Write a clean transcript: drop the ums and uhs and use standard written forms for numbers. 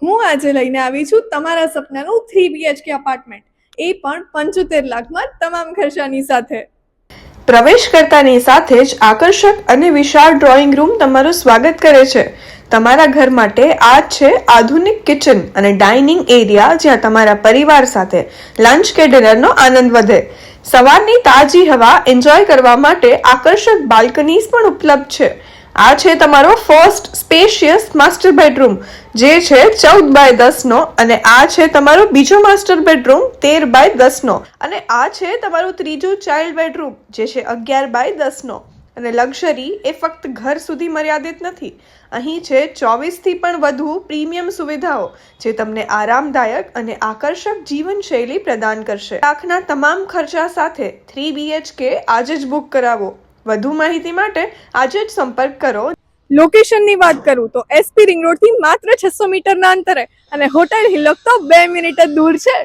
હું આજે લઈને આવી છું તમારા સપનાનું 3 BHK અપાર્ટમેન્ટ, એ પણ 75 લાખમાં તમામ ખર્ચાની સાથે. પ્રવેશ કરતાની સાથે જ આકર્ષક અને વિશાળ ડ્રોઈંગ રૂમ તમારું સ્વાગત કરે છે. તમારા ઘર માટે આ છે આધુનિક કિચન અને ડાઇનિંગ એરિયા, જ્યાં તમારા પરિવાર સાથે લંચ કે ડિનરનો આનંદ વધે. સવારની તાજી હવા એન્જોય કરવા માટે આકર્ષક બાલ્કનીઝ પણ ઉપલબ્ધ છે. આ છે તમારો ફર્સ્ટ સ્પેશિયસ માસ્ટર બેડરૂમ, જે છે 14x10 અને આ છે તમારો બીજો માસ્ટર બેડરૂમ 13x10 અને આ છે તમારું ત્રીજું ચાઇલ્ડ બેડરૂમ, જે છે 11x10 અને લક્ઝરી એ ફક્ત ઘર સુધી મર્યાદિત નથી. અહીં છે 24થી પણ વધુ પ્રીમિયમ સુવિધાઓ, જે તમને આરામદાયક અને આકર્ષક જીવનશૈલી પ્રદાન કરશે. લાખના તમામ ખર્ચા સાથે 3 BHK આજે જ બુક કરાવો. વધુ માહિતી માટે આજે જ સંપર્ક કરો. લોકેશનની વાત કરું તો SP રિંગ રોડથી માત્ર 600 મીટરના અંતરે અને હોટલ હિલોક તો 2 મિનિટ જ દૂર છે.